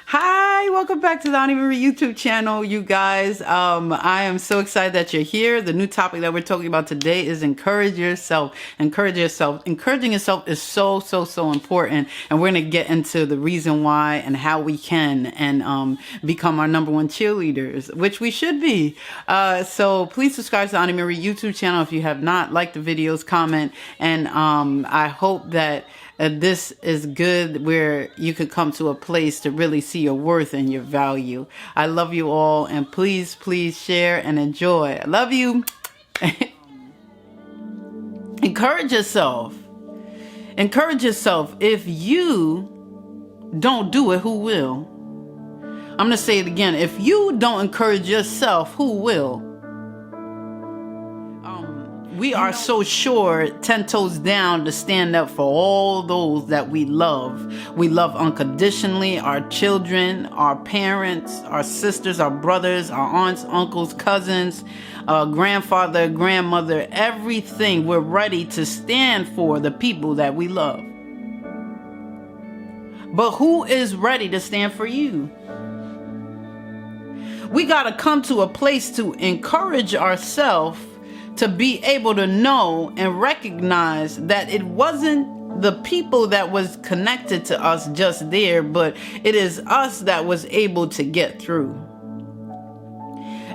Hi, welcome back to the Untitled YouTube channel, you guys. I am so excited that you're here. The new topic that we're talking about today is encourage yourself. Encourage yourself. Encouraging yourself is so important, and we're going to get into the reason why and how we can and become our number one cheerleaders, which we should be. So please subscribe to the Untitled YouTube channel if you have not. Like the videos, comment, and I hope that this is good where you could come to a place to really see your worth and your value. I love you all, and please share and enjoy. I love you. Encourage yourself. Encourage yourself. If you don't do it, who will? I'm going to say it again. If you don't encourage yourself, who will? We are so sure, 10 toes down, to stand up for all those that we love. We love unconditionally, our children, our parents, our sisters, our brothers, our aunts, uncles, cousins, grandfather, grandmother, everything. We're ready to stand for the people that we love. But who is ready to stand for you? We got to come to a place to encourage ourselves, to be able to know and recognize that it wasn't the people that was connected to us just there, but it is us that was able to get through.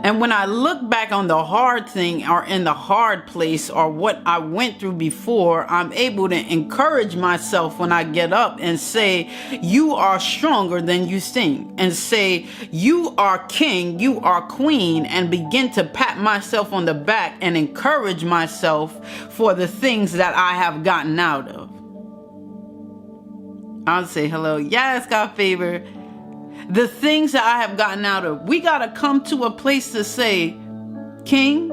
And when I look back on the hard thing or in the hard place or what I went through before, I'm able to encourage myself when I get up and say, you are stronger than you think, and say, you are king, you are queen, and begin to pat myself on the back and encourage myself for the things that I have gotten out of. I'll say hello. Yes, God favor. The things that I have gotten out of. We got to come to a place to say, King,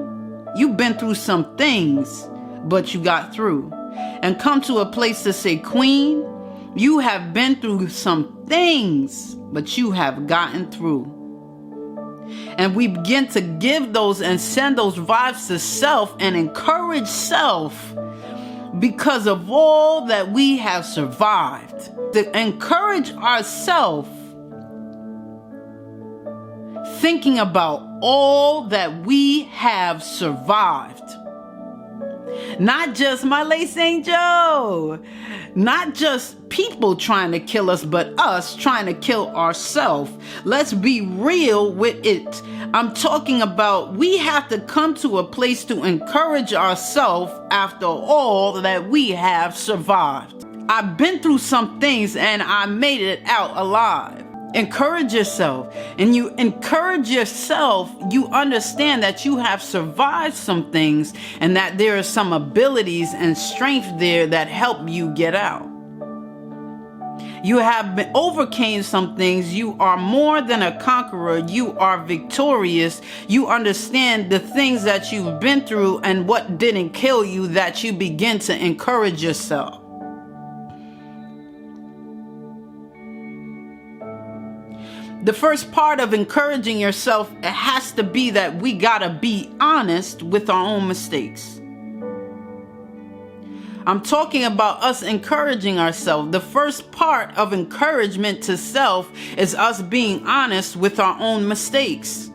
you've been through some things, but you got through. And come to a place to say, Queen, you have been through some things, but you have gotten through. And we begin to give those and send those vibes to self and encourage self because of all that we have survived. To encourage ourselves, thinking about all that we have survived. Not just my late St. Joe. Not just people trying to kill us, but us trying to kill ourselves. Let's be real with it. I'm talking about we have to come to a place to encourage ourselves after all that we have survived. I've been through some things and I made it out alive. Encourage yourself. And you encourage yourself, you understand that you have survived some things and that there are some abilities and strength there that help you get out. You have overcame some things. You are more than a conqueror. You are victorious. You understand the things that you've been through and what didn't kill you, that you begin to encourage yourself. The first part of encouraging yourself, it has to be that we gotta be honest with our own mistakes. I'm talking about us encouraging ourselves. The first part of encouragement to self is us being honest with our own mistakes.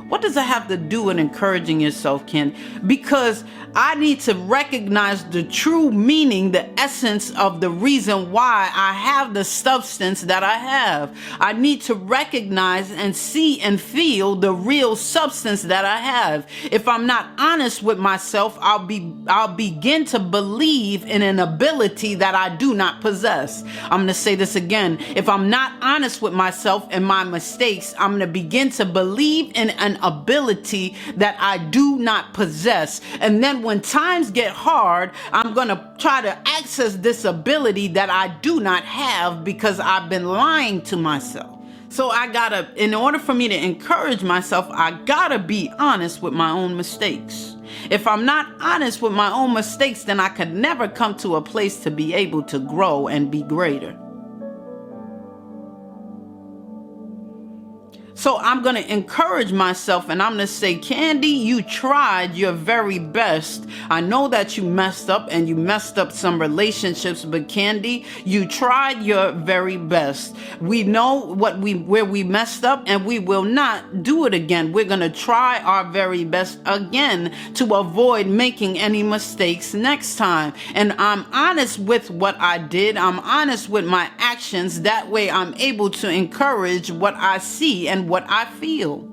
What does that have to do with encouraging yourself, Ken? Because I need to recognize the true meaning, the essence of the reason why I have the substance that I have. I need to recognize and see and feel the real substance that I have. If I'm not honest with myself, I'll begin to believe in an ability that I do not possess. I'm going to say this again. If I'm not honest with myself and my mistakes, I'm going to begin to believe in an ability that I do not possess. And then when times get hard, I'm going to try to access this ability that I do not have because I've been lying to myself. So in order for me to encourage myself, I gotta be honest with my own mistakes. If I'm not honest with my own mistakes, then I could never come to a place to be able to grow and be greater. So I'm going to encourage myself and I'm going to say, Candy, you tried your very best. I know that you messed up and you messed up some relationships, but Candy, you tried your very best. We know where we messed up and we will not do it again. We're going to try our very best again to avoid making any mistakes next time. And I'm honest with what I did. I'm honest with my actions. That way I'm able to encourage what I see and what I feel.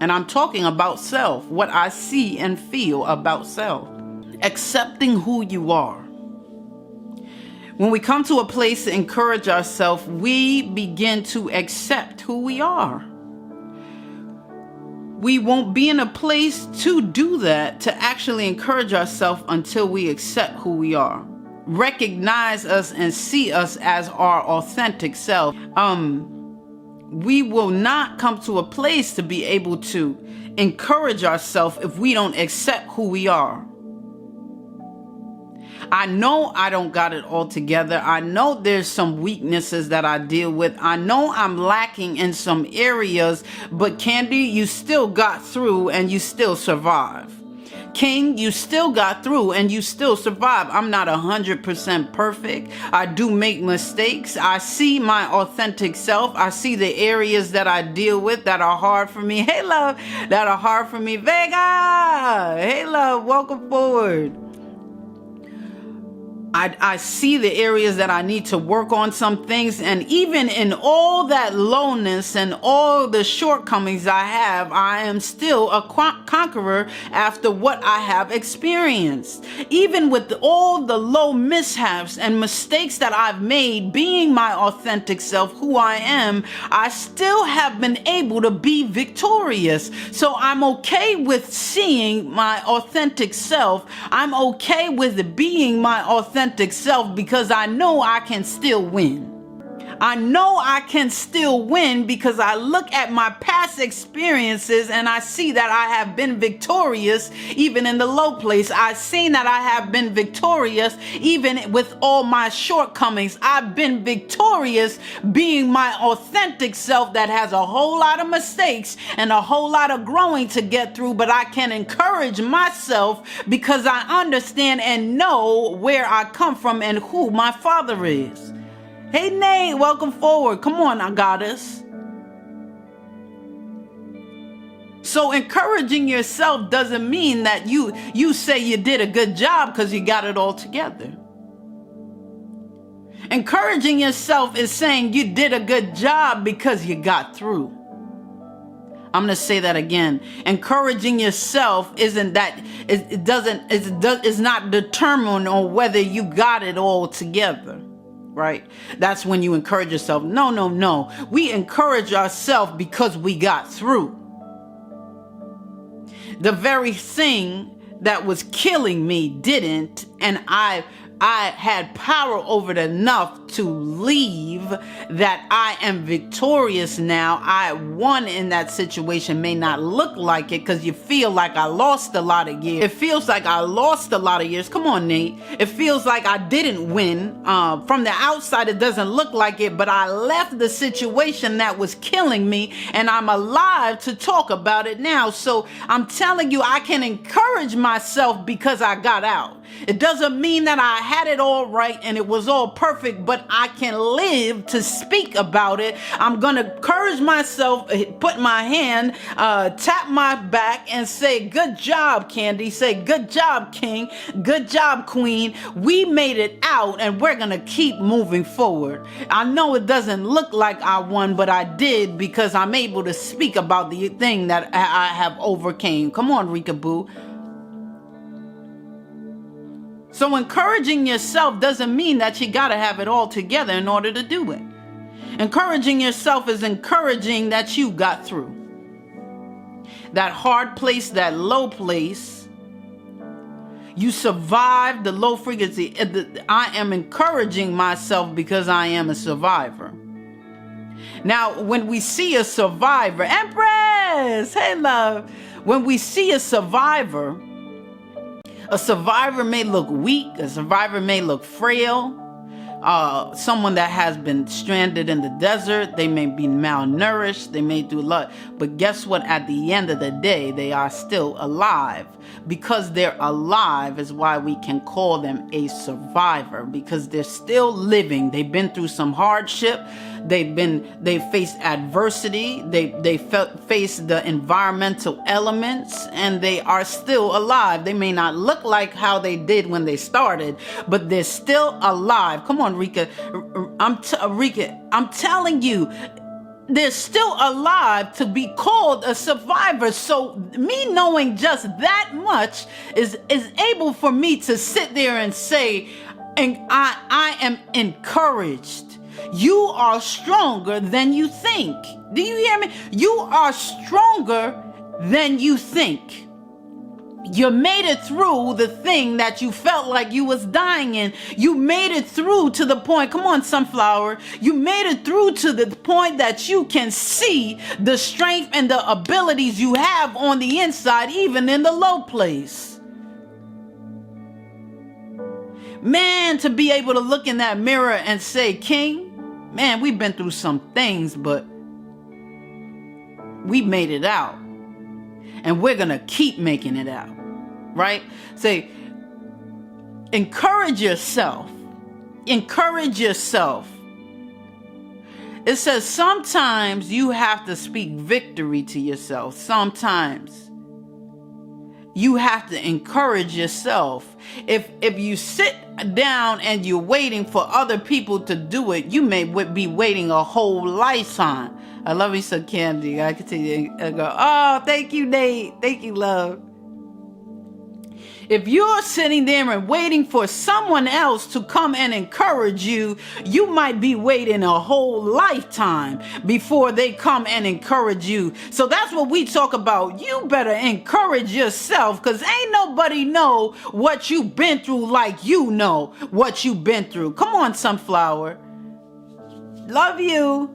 And I'm talking about self, what I see and feel about self. Accepting who you are. When we come to a place to encourage ourselves, we begin to accept who we are. We won't be in a place to do that, to actually encourage ourselves, until we accept who we are. Recognize us and see us as our authentic self. We will not come to a place to be able to encourage ourselves if we don't accept who we are. I know I don't got it all together. I know there's some weaknesses that I deal with. I know I'm lacking in some areas, but Candy, you still got through and you still survive. King, you still got through and you still survive. I'm not 100% perfect. I do make mistakes. I see my authentic self. I see the areas that I deal with that are hard for me. Hey, love, that are hard for me. Vega! Hey, love, welcome forward. I see the areas that I need to work on some things, and even in all that lowness and all the shortcomings I have, I am still a conqueror after what I have experienced. Even with all the low mishaps and mistakes that I've made, being my authentic self, who I am, I still have been able to be victorious. So I'm okay with seeing my authentic self. I'm okay with being my authentic self because I know I can still win. I know I can still win because I look at my past experiences and I see that I have been victorious even in the low place. I've seen that I have been victorious even with all my shortcomings. I've been victorious being my authentic self that has a whole lot of mistakes and a whole lot of growing to get through, but I can encourage myself because I understand and know where I come from and who my father is. Hey, Nate, welcome forward. Come on, I got us. So encouraging yourself doesn't mean that you say you did a good job because you got it all together. Encouraging yourself is saying you did a good job because you got through. I'm going to say that again. Encouraging yourself isn't that, it's not determined on whether you got it all together. Right? That's when you encourage yourself. No. We encourage ourselves because we got through. The very thing that was killing me didn't, and I had power over it enough to leave that I am victorious now. I won in that situation. May not look like it because you feel like I lost a lot of years. It feels like I lost a lot of years. Come on, Nate. It feels like I didn't win. From the outside, it doesn't look like it, but I left the situation that was killing me and I'm alive to talk about it now. So I'm telling you, I can encourage myself because I got out. It doesn't mean that I had it all right and it was all perfect, but I can live to speak about it. I'm going to encourage myself, put my hand, tap my back and say, good job, Candy. Say, good job, King. Good job, Queen. We made it out and we're going to keep moving forward. I know it doesn't look like I won, but I did because I'm able to speak about the thing that I have overcame. Come on, Rika Boo. So encouraging yourself doesn't mean that you got to have it all together in order to do it. Encouraging yourself is encouraging that you got through. That hard place, that low place, you survived the low frequency. I am encouraging myself because I am a survivor. Now, when we see a survivor, Empress, hey love, when we see a survivor may look weak, a survivor may look frail, someone that has been stranded in the desert. They may be malnourished. They may do a lot. But guess what? At the end of the day, they are still alive. Because they're alive is why we can call them a survivor, because they're still living. They've been through some hardship. They faced adversity. They faced the environmental elements, and they are still alive. They may not look like how they did when they started, but they're still alive. Come on, Rika. Rika, I'm telling you, they're still alive to be called a survivor. So me knowing just that much is able for me to sit there and say, and I am encouraged. You are stronger than you think. Do you hear me? You are stronger than you think. You made it through the thing that you felt like you was dying in. You made it through to the point, come on, sunflower. You made it through to the point that you can see the strength and the abilities you have on the inside, even in the low place. Man, to be able to look in that mirror and say, King, man, we've been through some things, but we made it out. And we're going to keep making it out. Right? Say, encourage yourself. Encourage yourself. It says sometimes you have to speak victory to yourself. Sometimes you have to encourage yourself. If you sit down and you're waiting for other people to do it, you may be waiting a whole lifetime. I love you so, Candy. I continue to go, oh, thank you, Nate. Thank you, love. If you're sitting there and waiting for someone else to come and encourage you, you might be waiting a whole lifetime before they come and encourage you. So that's what we talk about. You better encourage yourself, because ain't nobody know what you've been through like you know what you've been through. Come on, sunflower. Love you.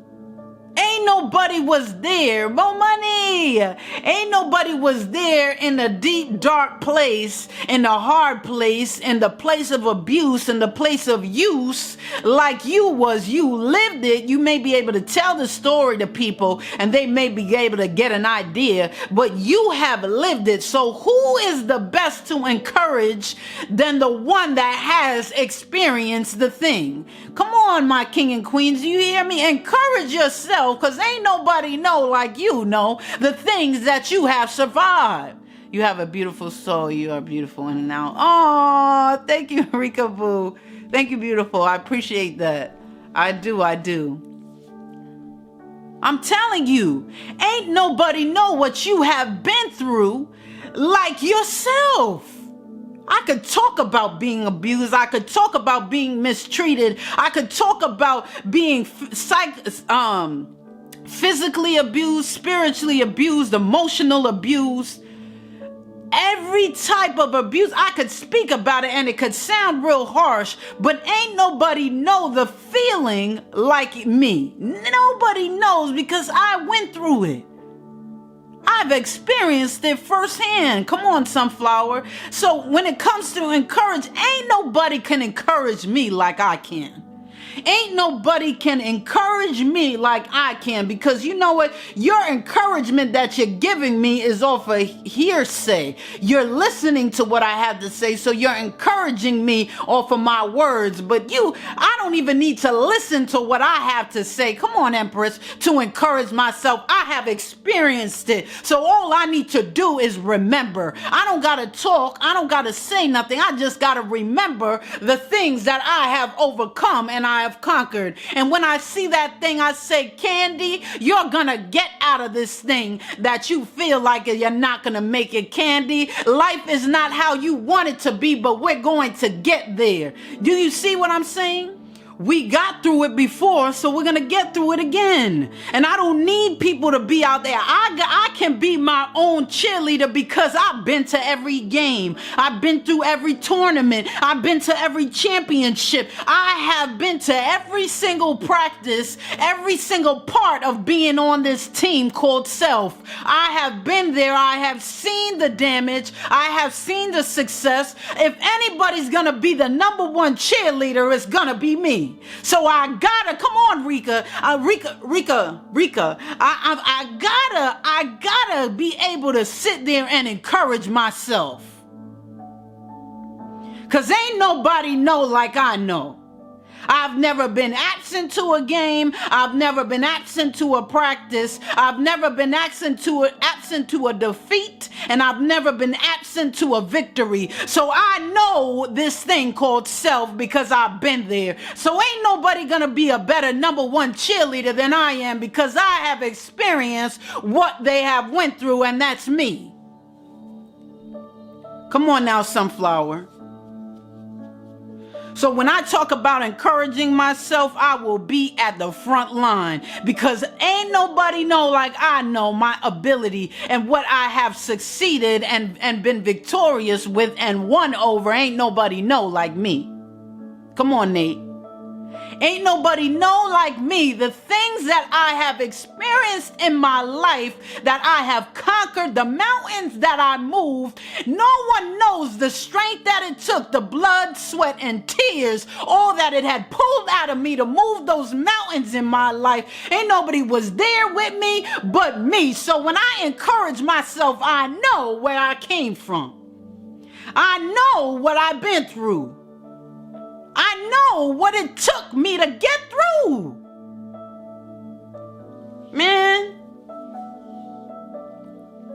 Ain't nobody was there. More money. Ain't nobody was there in the deep, dark place, in the hard place, in the place of abuse, in the place of use like you was. You lived it. You may be able to tell the story to people and they may be able to get an idea, but you have lived it. So who is the best to encourage than the one that has experienced the thing? Come on, my king and queens. You hear me? Encourage yourself. Because ain't nobody know like you know the things that you have survived. You have a beautiful soul. You are beautiful in and out. Oh, thank you, Rika Boo. Thank you, beautiful. I appreciate that. I do. I'm telling you, ain't nobody know what you have been through like yourself. I could talk about being abused. I could talk about being mistreated. I could talk about being physically abused, spiritually abused, emotional abused. Every type of abuse, I could speak about it and it could sound real harsh, but ain't nobody know the feeling like me. Nobody knows because I went through it. I've experienced it firsthand. Come on, sunflower. So when it comes to encourage, ain't nobody can encourage me like I can. Ain't nobody can encourage me like I can, because you know what? Your encouragement that you're giving me is off of hearsay. You're listening to what I have to say, so you're encouraging me off of my words. But I don't even need to listen to what I have to say. Come on, Empress, to encourage myself. I have experienced it. So all I need to do is remember. I don't got to talk. I don't got to say nothing. I just got to remember the things that I have overcome and I have conquered. And when I see that thing, I say, Candy, you're gonna get out of this thing that you feel like you're not gonna make it, Candy. Life is not how you want it to be, but we're going to get there. Do you see what I'm saying? We got through it before, so we're going to get through it again. And I don't need people to be out there. I can be my own cheerleader because I've been to every game. I've been through every tournament. I've been to every championship. I have been to every single practice, every single part of being on this team called self. I have been there. I have seen the damage. I have seen the success. If anybody's going to be the number one cheerleader, it's going to be me. me. So I gotta, come on, Rika, Rika, I gotta be able to sit there and encourage myself. Cause ain't nobody know like I know. I've never been absent to a game. I've never been absent to a practice. I've never been absent to a defeat. And I've never been absent to a victory. So I know this thing called self because I've been there. So ain't nobody gonna be a better number one cheerleader than I am because I have experienced what they have went through, and that's me. Come on now, Sunflower. So when I talk about encouraging myself, I will be at the front line because ain't nobody know like I know my ability and what I have succeeded and been victorious with and won over. Ain't nobody know like me. Come on, Nate. Ain't nobody know like me the things that I have experienced in my life, that I have conquered, the mountains that I moved. No one knows the strength that it took, the blood, sweat, and tears, all that it had pulled out of me to move those mountains in my life. Ain't nobody was there with me but me. So when I encourage myself, I know where I came from. I know what I've been through. I know what it took me to get through. Man,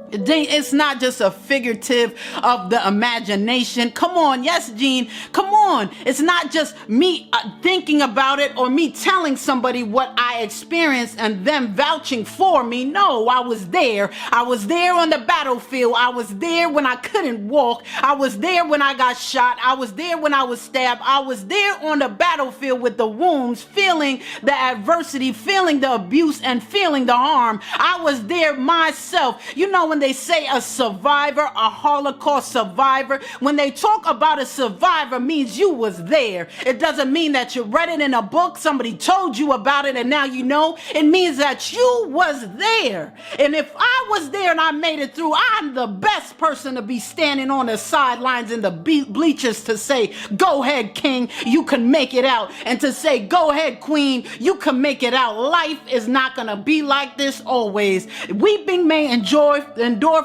it's not just a figurative of the imagination. Come on. Yes, Gene. Come on. It's not just me thinking about it or me telling somebody what I experienced and them vouching for me. No, I was there. I was there on the battlefield. I was there when I couldn't walk. I was there when I got shot. I was there when I was stabbed. I was there on the battlefield with the wounds, feeling the adversity, feeling the abuse, and feeling the harm. I was there myself. You know, when they say a survivor, a Holocaust survivor, when they talk about a survivor, means you was there. It doesn't mean that you read it in a book, somebody told you about it and now you know. It means that you was there. And if I was there and I made it through, I'm the best person to be standing on the sidelines in the bleachers to say, go ahead, King, you can make it out. And to say, go ahead, Queen, you can make it out. Life is not gonna be like this always. Weeping may endure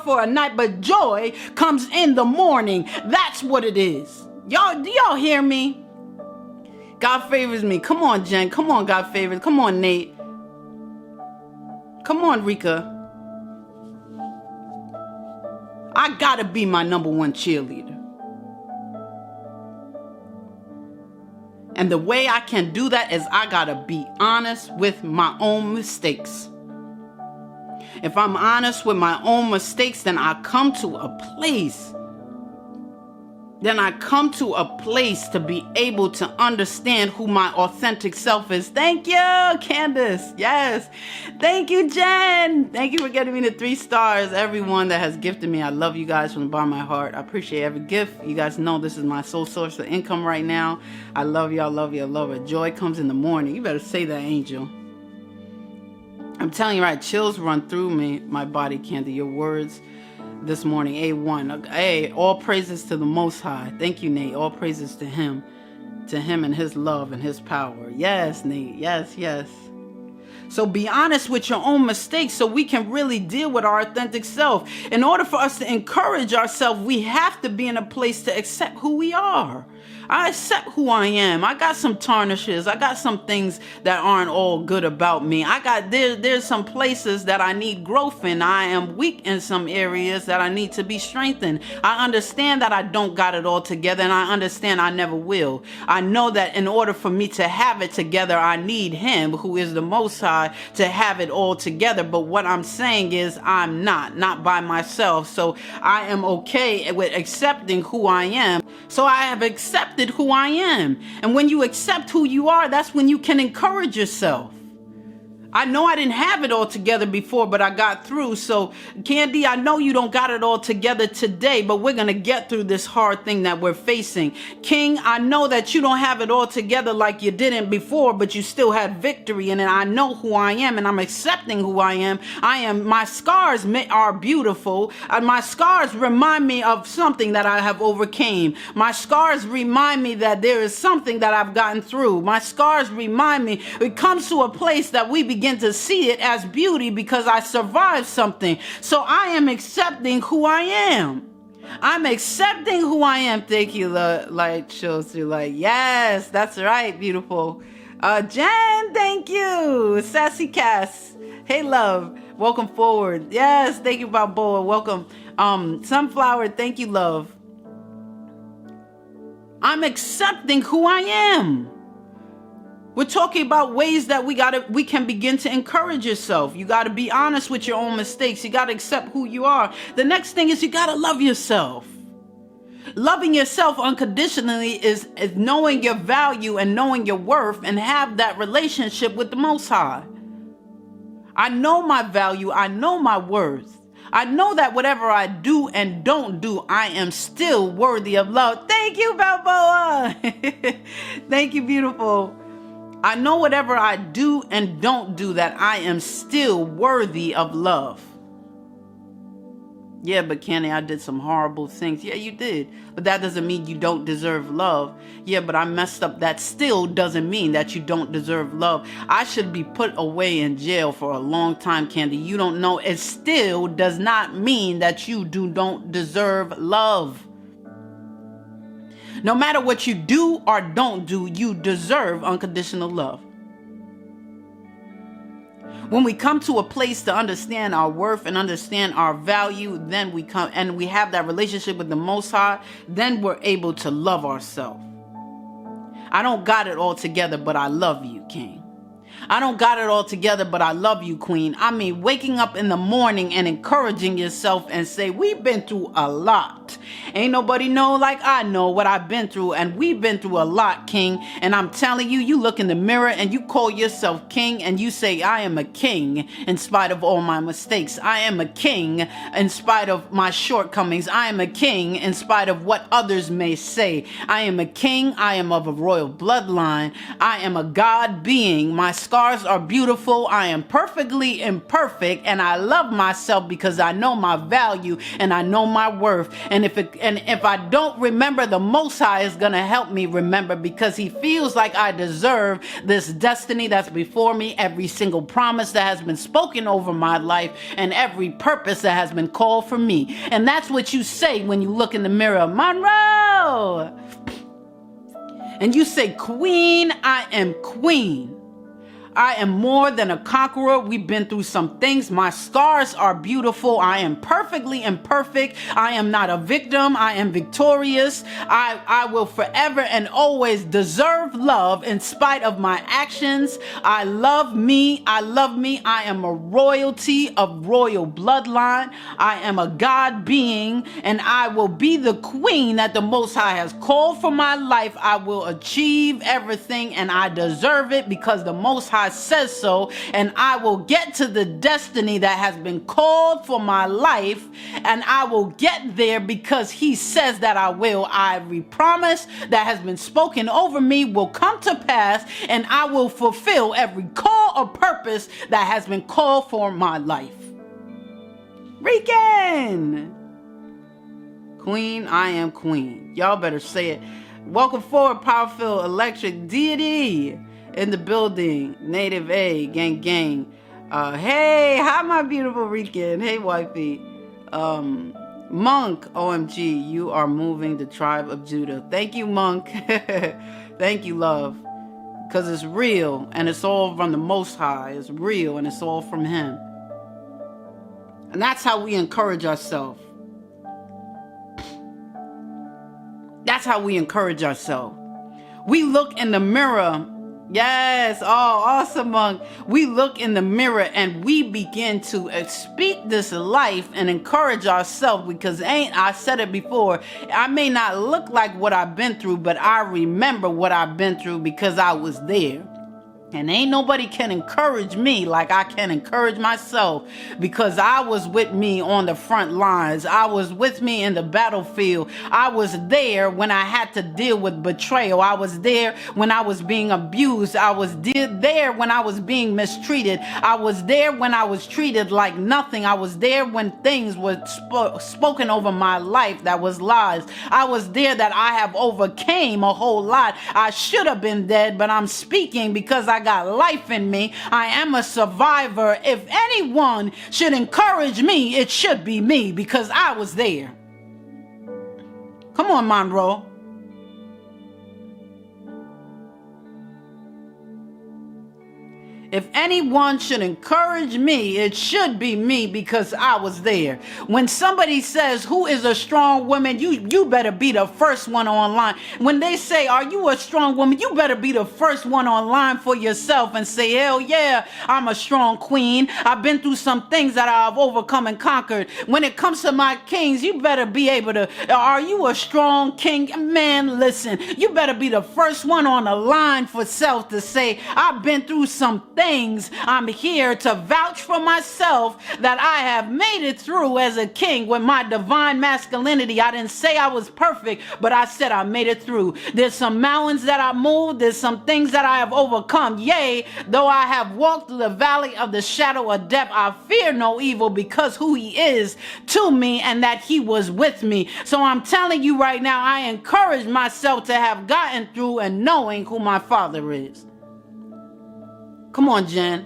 for a night, but joy comes in the morning. That's what it is. Y'all, do y'all hear me? God favors me. Come on, Jen. Come on, God favors. Come on, Nate. Come on, Rika. I gotta be my number one cheerleader. And the way I can do that is I gotta be honest with my own mistakes. If I'm honest with my own mistakes, then I come to a place. Then I come to a place to be able to understand who my authentic self is. Thank you, Candace. Yes. Thank you, Jen. Thank you for getting me the 3 stars. Everyone that has gifted me, I love you guys from the bottom of my heart. I appreciate every gift. You guys know this is my sole source of income right now. I love you. I love you. I love it. Joy comes in the morning. You better say that, Angel. I'm telling you, right, chills run through my body, Candy. Your words this morning, A1. Hey, all praises to the Most High. Thank you, Nate. All praises to him and his love and his power. Yes, Nate. Yes, yes. So be honest with your own mistakes so we can really deal with our authentic self. In order for us to encourage ourselves, we have to be in a place to accept who we are. I accept who I am. I got some tarnishes. I got some things that aren't all good about me. There's some places that I need growth in. I am weak in some areas that I need to be strengthened. I understand that I don't got it all together, and I understand I never will. I know that in order for me to have it together, I need him, who is the Most High, to have it all together. But what I'm saying is I'm not by myself. So I am okay with accepting who I am. So I have accepted who I am. And when you accept who you are, that's when you can encourage yourself. I know I didn't have it all together before, but I got through. So, Candy, I know you don't got it all together today, but we're going to get through this hard thing that we're facing. King, I know that you don't have it all together like you didn't before, but you still had victory. And I know who I am, and I'm accepting who I am. My scars are beautiful. My scars remind me of something that I have overcame. My scars remind me that there is something that I've gotten through. My scars remind me, it comes to a place that we begin to see it as beauty because I survived something. So I am accepting who I am. I'm accepting who I am. Thank you, light shows through light. Yes, that's right, beautiful. Jen, thank you. Sassy Cass. Hey, love. Welcome forward. Yes, thank you, Balboa. Welcome. Sunflower, thank you, love. I'm accepting who I am. We're talking about ways that we can begin to encourage yourself. You got to be honest with your own mistakes. You got to accept who you are. The next thing is you got to love yourself. Loving yourself unconditionally is knowing your value and knowing your worth and have that relationship with the Most High. I know my value. I know my worth. I know that whatever I do and don't do, I am still worthy of love. Thank you, Balboa. Thank you, beautiful. I know whatever I do and don't do, that I am still worthy of love. Yeah, but Kenny, I did some horrible things. Yeah, you did. But that doesn't mean you don't deserve love. Yeah, but I messed up. That still doesn't mean that you don't deserve love. I should be put away in jail for a long time, Candy. You don't know. It still does not mean that you don't deserve love. No matter what you do or don't do, you deserve unconditional love. When we come to a place to understand our worth and understand our value, then we come and we have that relationship with the Most High, then we're able to love ourselves. I don't got it all together, but I love you, King. I don't got it all together, but I love you, Queen. I mean, waking up in the morning and encouraging yourself and say, we've been through a lot. Ain't nobody know like I know what I've been through, and we've been through a lot, King. And I'm telling you, you look in the mirror and you call yourself king and you say, I am a king in spite of all my mistakes. I am a king in spite of my shortcomings. I am a king in spite of what others may say. I am a king. I am of a royal bloodline. I am a God being. My scars are beautiful. I am perfectly imperfect, and I love myself because I know my value and I know my worth. And if I don't remember, the Most High is going to help me remember, because he feels like I deserve this destiny that's before me, every single promise that has been spoken over my life, and every purpose that has been called for me. And that's what you say when you look in the mirror, Monroe. And you say, Queen, I am queen. I am more than a conqueror. We've been through some things. My scars are beautiful. I am perfectly imperfect. I am not a victim. I am victorious. I will forever and always deserve love in spite of my actions. I love me. I love me. I am a royalty of royal bloodline. I am a God being, and I will be the queen that the Most High has called for my life. I will achieve everything, and I deserve it because the Most High says so, and I will get to the destiny that has been called for my life, and I will get there because he says that I will. Every promise that has been spoken over me will come to pass, and I will fulfill every call or purpose that has been called for my life. Rican! Queen, I am queen. Y'all better say it. Welcome forward, Powerful Electric Deity. In the building, Native A, gang. Hey, hi my beautiful Rican. Hey, wifey. Monk, OMG, you are moving the tribe of Judah. Thank you, Monk. Thank you, love. Because it's real, and it's all from the Most High. It's real, and it's all from him. And that's how we encourage ourselves. That's how we encourage ourselves. We look in the mirror. Yes, oh, awesome, Monk. We look in the mirror and we begin to speak this life and encourage ourselves, because I said it before, I may not look like what I've been through, but I remember what I've been through because I was there. And ain't nobody can encourage me like I can encourage myself, because I was with me on the front lines. I was with me in the battlefield. I was there when I had to deal with betrayal. I was there when I was being abused. I was there when I was being mistreated. I was there when I was treated like nothing. I was there when things were spoken over my life that was lies. I was there that I have overcame a whole lot. I should have been dead, but I'm speaking because I got life in me. I am a survivor. If anyone should encourage me, it should be me, because I was there. Come on, Monroe. If anyone should encourage me, it should be me, because I was there. When somebody says, who is a strong woman? You better be the first one online. When they say, are you a strong woman? You better be the first one online for yourself and say, hell yeah, I'm a strong queen. I've been through some things that I've overcome and conquered. When it comes to my kings, you better be able to, are you a strong king? Man, listen, you better be the first one on the line for self to say, I've been through some things. I'm here to vouch for myself that I have made it through as a king with my divine masculinity. I didn't say I was perfect, but I said I made it through. There's some mountains that I moved. There's some things that I have overcome. Yea, though I have walked through the valley of the shadow of death, I fear no evil, because who he is to me and that he was with me. So I'm telling you right now, I encourage myself to have gotten through and knowing who my Father is. Come on, Jen.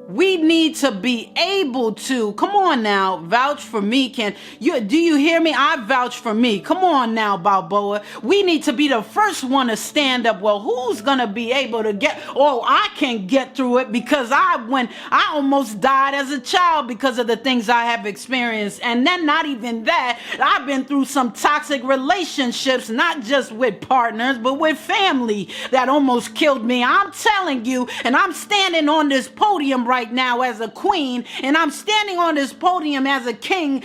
We need to be able to, come on now, vouch for me. Do you hear me? I vouch for me. Come on now, Balboa. We need to be the first one to stand up. Well, who's going to be able to I can get through it, because I almost died as a child because of the things I have experienced. And then not even that, I've been through some toxic relationships, not just with partners, but with family that almost killed me. I'm telling you, and I'm standing on this podium right now as a queen, and I'm standing on this podium as a king,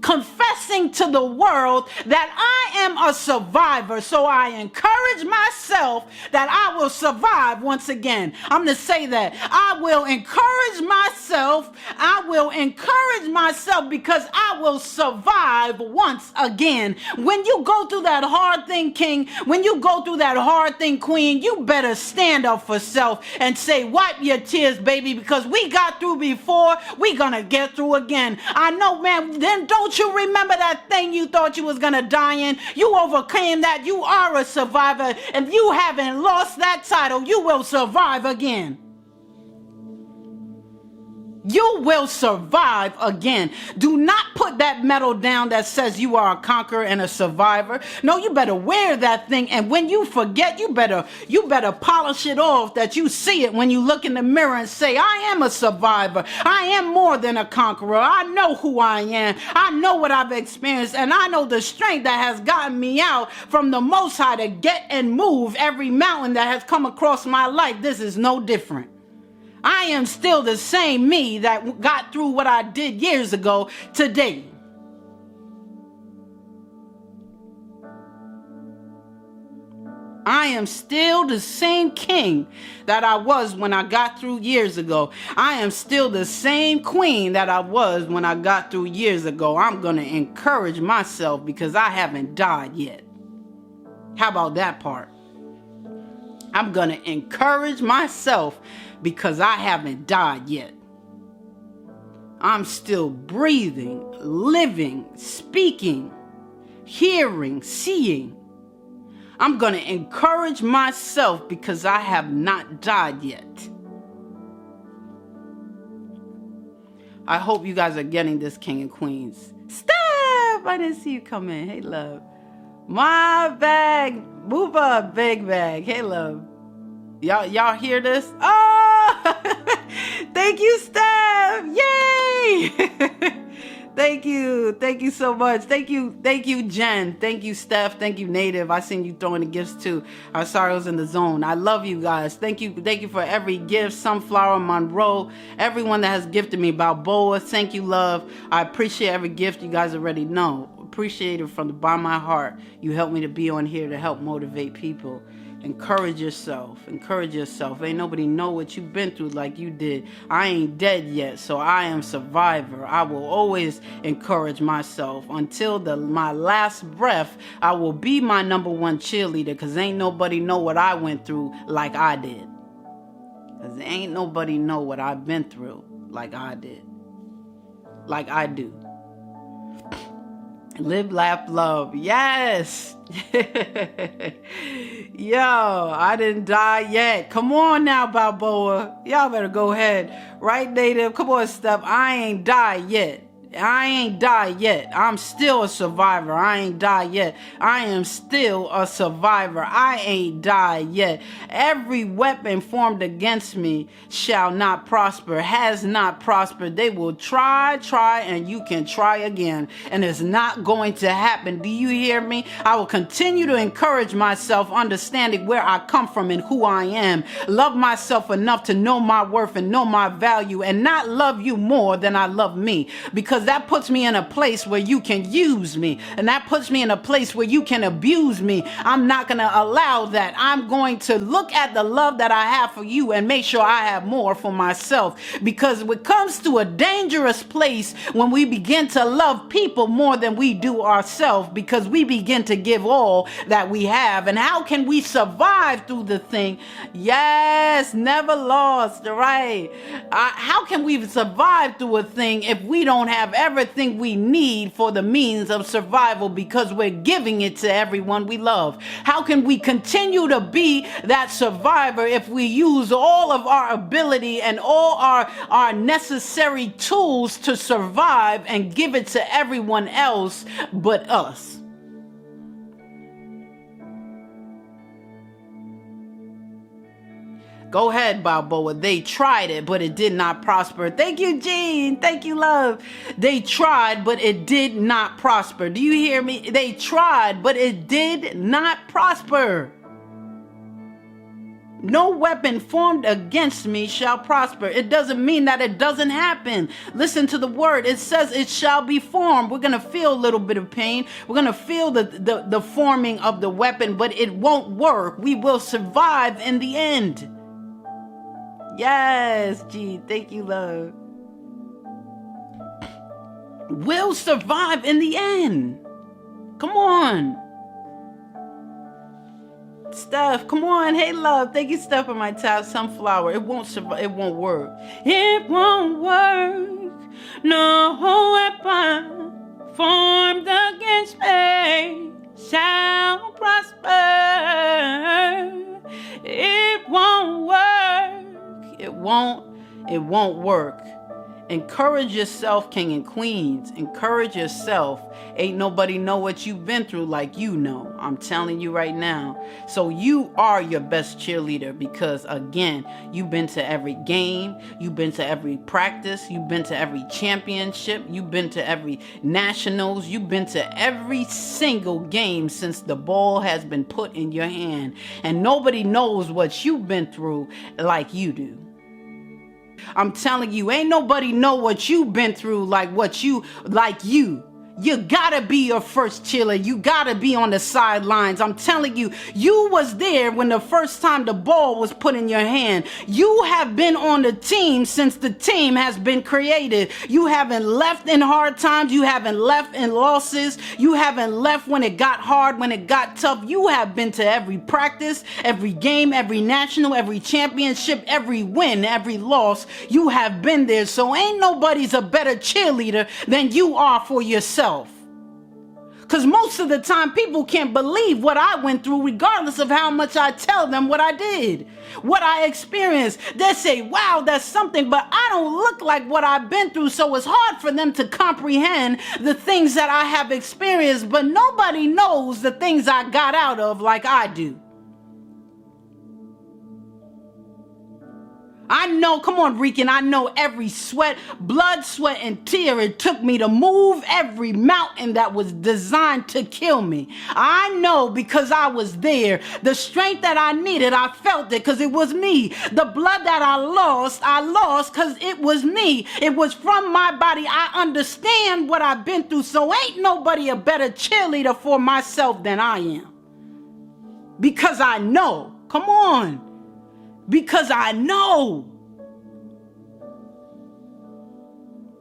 confessing to the world that I am a survivor. So I encourage myself that I will survive once again. I'm going to say that. I will encourage myself. I will encourage myself, because I will survive once again. When you go through that hard thing, king, when you go through that hard thing, queen, you better stand up for self and say, wipe your tears, baby, because we got through before, we gonna get through again. I know, man. Then don't you remember that thing you thought you was gonna die in? You overcame that. You are a survivor. If you haven't lost that title, you will survive again. You will survive again. Do not put that medal down that says you are a conqueror and a survivor. No, you better wear that thing. And when you forget, you better polish it off, that you see it when you look in the mirror and say, I am a survivor. I am more than a conqueror. I know who I am. I know what I've experienced. And I know the strength that has gotten me out from the Most High to get and move every mountain that has come across my life. This is no different. I am still the same me that got through what I did years ago today. I am still the same king that I was when I got through years ago. I am still the same queen that I was when I got through years ago. I'm going to encourage myself because I haven't died yet. How about that part? I'm going to encourage myself because I haven't died yet. I'm still breathing, living, speaking, hearing, seeing. I'm going to encourage myself because I have not died yet. I hope you guys are getting this, King and Queens. Steph, I didn't see you come in. Hey, love. My bag, Booba, big bag. Hey, love. Y'all hear this? Oh, thank you, Steph. Yay. Thank you so much. Thank you, Jen. Thank you, Steph. Thank you, Native. I seen you throwing the gifts too. I'm sorry I was in the zone. I love you guys. Thank you for every gift. Sunflower, Monroe, everyone that has gifted me. Balboa, thank you, love. I appreciate every gift. You guys already know. Appreciate it from the bottom of my heart. You helped me to be on here to help motivate people. Encourage yourself. Encourage yourself. Ain't nobody know what you've been through like you did. I ain't dead yet, so I am survivor. I will always encourage myself. Until my last breath, I will be my number one cheerleader, because ain't nobody know what I went through like I did. Because ain't nobody know what I've been through like I did. Like I do. Live, laugh, love. Yes. Yo, I didn't die yet. Come on now, Balboa. Y'all better go ahead. Right, Native? Come on, Steph. I ain't died yet. I ain't died yet. I'm still a survivor. I ain't died yet. I am still a survivor. I ain't died yet. Every weapon formed against me shall not prosper, has not prospered. They will try, and you can try again. And it's not going to happen. Do you hear me? I will continue to encourage myself, understanding where I come from and who I am. Love myself enough to know my worth and know my value, and not love you more than I love me. Because that puts me in a place where you can use me, and that puts me in a place where you can abuse me. I'm not going to allow that. I'm going to look at the love that I have for you and make sure I have more for myself, because it comes to a dangerous place when we begin to love people more than we do ourselves, because we begin to give all that we have. And how can we survive through the thing? Yes, never lost, right? How can we survive through a thing if we don't have everything we need for the means of survival, because we're giving it to everyone we love? How can we continue to be that survivor if we use all of our ability and all our necessary tools to survive and give it to everyone else but us? Go ahead, Balboa. They tried it, but it did not prosper. Thank you, Gene. Thank you, love. They tried, but it did not prosper. Do you hear me? They tried, but it did not prosper. No weapon formed against me shall prosper. It doesn't mean that it doesn't happen. Listen to the word. It says it shall be formed. We're going to feel a little bit of pain. We're going to feel the forming of the weapon, but it won't work. We will survive in the end. Yes, G. Thank you, love. We'll survive in the end. Come on. Steph, come on. Hey, love. Thank you, Steph, for my tab. Sunflower. It won't survive. It won't work. It won't work. No weapon formed against me shall prosper. It won't work. It won't work. Encourage yourself, king and queens. Encourage yourself. Ain't nobody know what you've been through like you know. I'm telling you right now. So you are your best cheerleader, because again, you've been to every game. You've been to every practice. You've been to every championship. You've been to every nationals. You've been to every single game since the ball has been put in your hand. And nobody knows what you've been through like you do. I'm telling you, ain't nobody know what you've been through like you. You gotta be your first cheerleader. You gotta be on the sidelines. I'm telling you, you was there when the first time the ball was put in your hand. You have been on the team since the team has been created. You haven't left in hard times. You haven't left in losses. You haven't left when it got hard, when it got tough. You have been to every practice, every game, every national, every championship, every win, every loss. You have been there. So ain't nobody's a better cheerleader than you are for yourself. Because most of the time, people can't believe what I went through, regardless of how much I tell them what I did, what I experienced. They say, wow, that's something, but I don't look like what I've been through, so it's hard for them to comprehend the things that I have experienced, but nobody knows the things I got out of like I do. I know, come on, Rican, I know every sweat, blood, sweat, and tear it took me to move every mountain that was designed to kill me. I know because I was there. The strength that I needed, I felt it because it was me. The blood that I lost because it was me. It was from my body. I understand what I've been through, so ain't nobody a better cheerleader for myself than I am. Because I know. Come on. Because I know.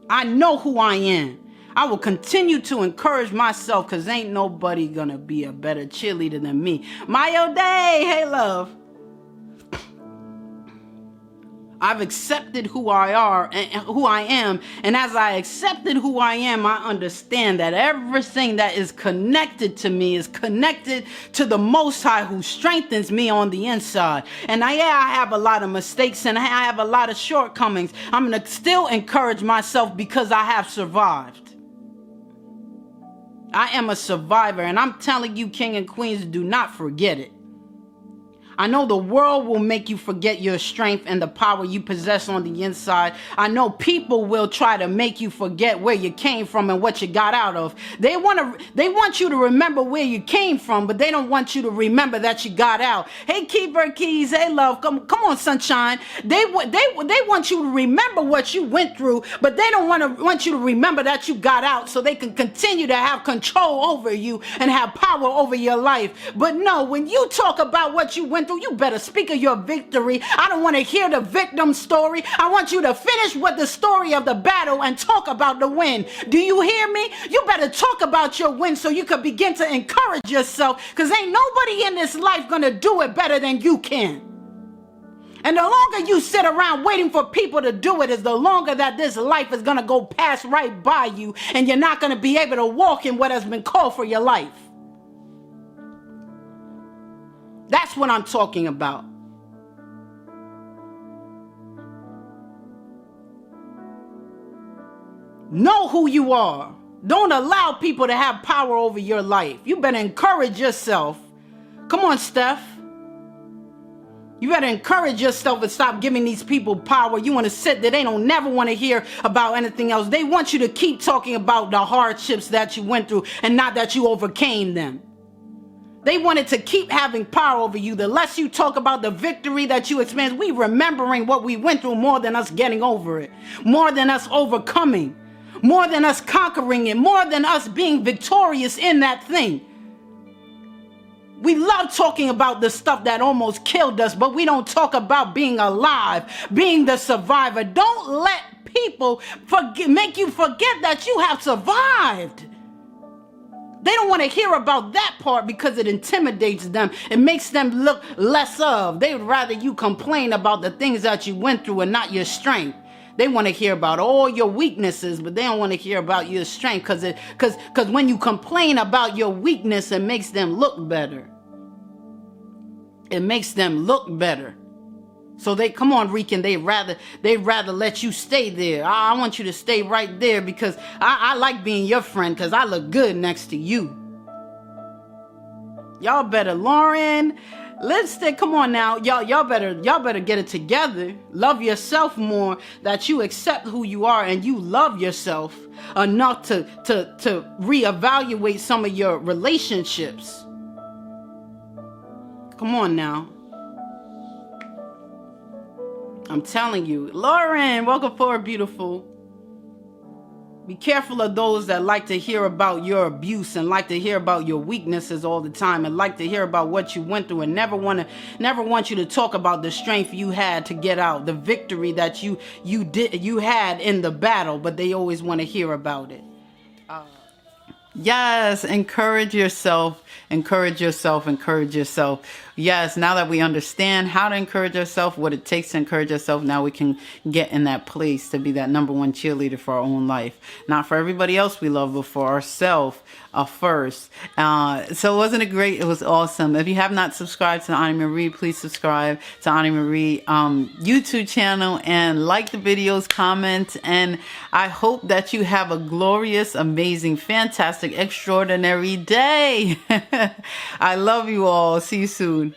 I know who I am. I will continue to encourage myself because ain't nobody gonna be a better cheerleader than me. Mayo Day, hey love. I've accepted who I am, and as I accepted who I am, I understand that everything that is connected to me is connected to the Most High who strengthens me on the inside. And I have a lot of mistakes and I have a lot of shortcomings. I'm going to still encourage myself because I have survived. I am a survivor, and I'm telling you, king and queens, do not forget it. I know the world will make you forget your strength and the power you possess on the inside. I know people will try to make you forget where you came from and what you got out of. They want you to remember where you came from, but they don't want you to remember that you got out. Hey, Keeper Keys, hey, love, come on, sunshine. They want you to remember what you went through, but they don't want you to remember that you got out so they can continue to have control over you and have power over your life. But no, when you talk about what you went through, you better speak of your victory. I don't want to hear the victim story. I want you to finish with the story of the battle and talk about the win. Do you hear me? You better talk about your win so you can begin to encourage yourself, because ain't nobody in this life going to do it better than you can. And the longer you sit around waiting for people to do it, is the longer that this life is going to go pass right by you, and you're not going to be able to walk in what has been called for your life. That's what I'm talking about. Know who you are. Don't allow people to have power over your life. You better encourage yourself. Come on, Steph. You better encourage yourself and stop giving these people power. You want to sit there. They don't never want to hear about anything else. They want you to keep talking about the hardships that you went through and not that you overcame them. They wanted to keep having power over you. The less you talk about the victory that you experienced, we remembering what we went through more than us getting over it, more than us overcoming, more than us conquering it, more than us being victorious in that thing. We love talking about the stuff that almost killed us, but we don't talk about being alive, being the survivor. Don't let people make you forget that you have survived. They don't want to hear about that part because it intimidates them. It makes them look less of. They would rather you complain about the things that you went through and not your strength. They want to hear about all your weaknesses, but they don't want to hear about your strength, because when you complain about your weakness, it makes them look better. It makes them look better. So come on, Rican, they'd rather let you stay there. I want you to stay right there because I like being your friend because I look good next to you. Y'all better, Lauren, lipstick, come on now. Y'all better get it together. Love yourself more, that you accept who you are and you love yourself enough to reevaluate some of your relationships. Come on now. I'm telling you. Lauren, welcome forward, beautiful. Be careful of those that like to hear about your abuse and like to hear about your weaknesses all the time and like to hear about what you went through and never want you to talk about the strength you had to get out, the victory that you had in the battle, but they always want to hear about it. Yes, encourage yourself. Encourage yourself. Encourage yourself. Yes, now that we understand how to encourage ourselves, what it takes to encourage ourselves, now we can get in that place to be that number one cheerleader for our own life. Not for everybody else we love, but for ourselves first. So wasn't it great? It was awesome. If you have not subscribed to Ani Marie, please subscribe to Ani Marie YouTube channel and like the videos, comment, and I hope that you have a glorious, amazing, fantastic, extraordinary day. I love you all. See you soon.